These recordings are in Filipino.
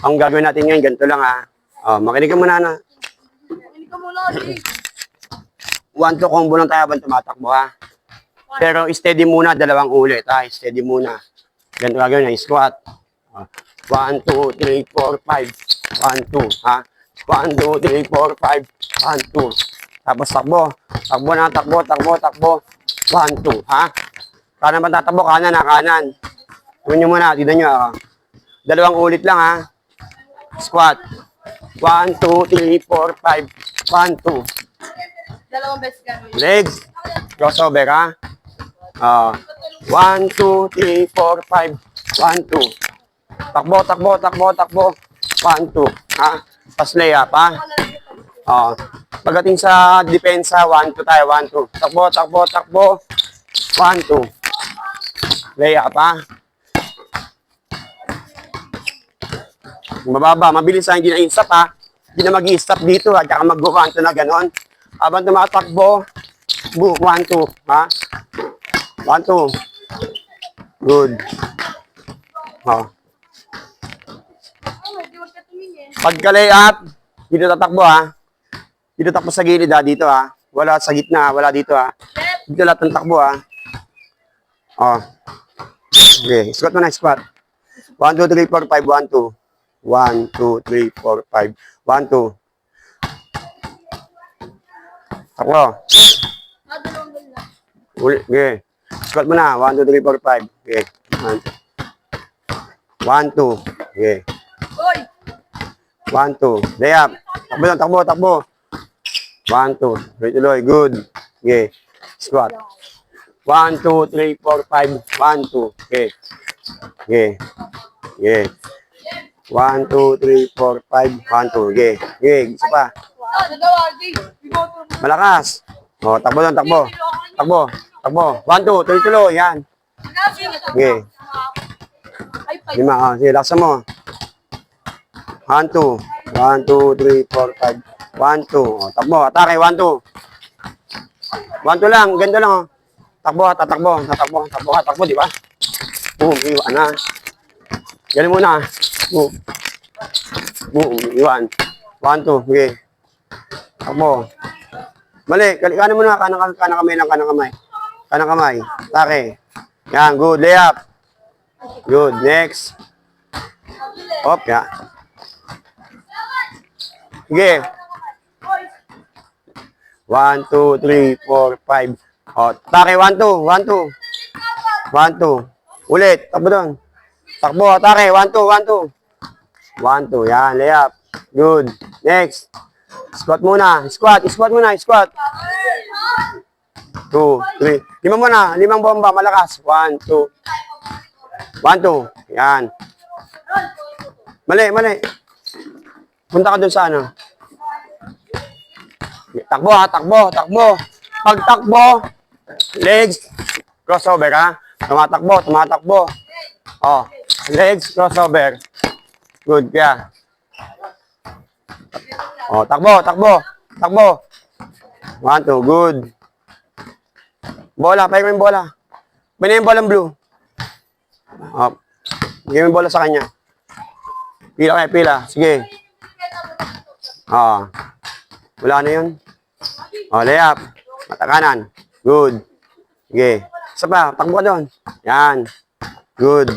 Ang gagawin natin ngayon, ganito lang ha. Makinig ka muna na. Makinig ka muna, G. 1-2 combo lang tayo habang tumatakbo ha. Pero steady muna, 2 ulit ha. Steady muna. Ganito gagawin na, squat. 1, 2, 3, 4, 5. 1, 2 ha. 1, 2, 3, 4, 5. 1, 2. Tapos takbo. Takbo na, takbo, takbo, takbo. 1, 2 ha. Kanan ba tatakbo? Kanan na, kanan. Tignan nyo muna, tignan nyo ha. 2 ulit lang ha. Squat. 1, 2, 3, 4, 5. 1, 2. Dalawang beses gagawin. Legs. Crossover ha. 1, 2, 3, 4, 5. 1, 2. Takbo, takbo, takbo, takbo. 1, 2. Ha? Pas layup ha. Pagdating sa depensa, 1, 2 tayo. 1, 2. Takbo, takbo, takbo. 1, 2. Layup ha. Mababa, mabilis ha. Hindi na i-stop ha. Hindi na mag-i-stop dito ha. Tsaka mag-go-canto na ganon. Habang tumatakbo, 1, 2, ha? 1, 2. Good. Pagka-lay up, dito tatakbo ha. Dito takbo sa gilid ha, dito ha. Wala sa gitna, wala dito ha. Dito lahat ng takbo ha. Okay, squat mo na, squat. 1, 2, 3, 4, 5, 1, 2. 1, 2, 3, 4, 5. 1, 2. Takbo. Dalawang gawin lang. Uli, okay. Squat mo na. 1, 2, 3, 4, 5. Okay. 1, 2. Okay. Hoy! 1, 2. Lay up. Takbo lang, takbo, takbo. 1, 2. Tuloy, good. Okay. Squat. 1, 2, 3, 4, 5. 1, 2. Okay. Okay. Okay. 1, 2, 3, 4, 5. 1, 2. Okay. Okay. Isa pa. Dalawa, G. Malakas. Takbo lang, takbo. Takbo. Takbo. 1, 2. Tuloy-tuloy. Yan. Okay. Ay, 5. 5. Sige, laksan mo. 1, 2. 1, 2, 3, 4, 5. 1, 2. Takbo. Atake. 1, 2. 1, 2 lang. Ganda lang. Takbo, tatakbo. Tatakbo. Takbo, takbo, di ba? Boom. Iwan na. Galing muna. Boom. Boom. Iwan. 1, 2. Okay. Takbo. Mali. Kanan mo na. Kanang kamay lang. Kanang kamay. Kanang kamay. Atake. Yan. Good. Layup. Good. Next. Hop. Yan. Sige. 1, 2, 3, 4, 5. Atake. 1, 2. 1, 2. 1, 2. Ulit. Takbo doon. Takbo. Atake. 1, 2. 1, 2. 1, 2. Yan. Layup. Good. Next. Squat muna. Squat. Squat muna. Squat. 2, 3. 5 muna. 5 bomba. Malakas. 1, 2. 1, 2. Yan. Mali, mali. Punta ka dun sa ano. Takbo ha. Takbo. Takbo. Pag takbo, legs, crossover ha. Tumatakbo. Tumatakbo. Legs, crossover. Good kaya. Takbo. Takbo. Takbo. 1, 2. Good. Bola. Pahinga mo yung bola. Pahinga yung bolang blue. Bigyan mo yung bola sa kanya. Pila kayo, pila. Sige. Wala na yun. Layup. Mata kanan. Good. Sige. Isa pa. Takbo ka doon. Yan. Good.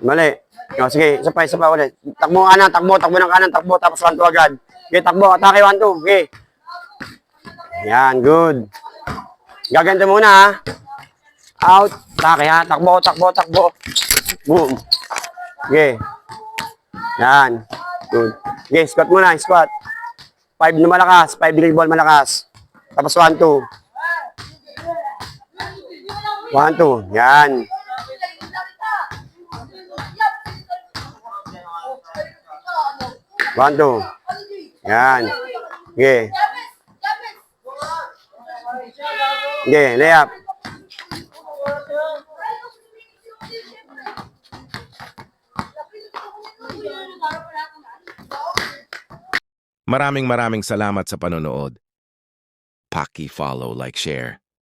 Mali. Sige. Isa pa ulit. Takbo kanan. Takbo ng kanan. Takbo. Tapos 1, 2 agad. Okay, takbo. Atake 1, 2. Okay. Yan. Good. Gaganda muna ha. Out. Atake ha. Takbo. Takbo. Takbo. Boom. Okay. Yan. Good. Okay. Squat muna. Squat. 5 na malakas. 5 drill ball malakas. Tapos 1, 2. 1, 2. Yan. One, two. Yan. Okay. Okay, layup. Maraming salamat sa panonood. Paki-follow, like, share.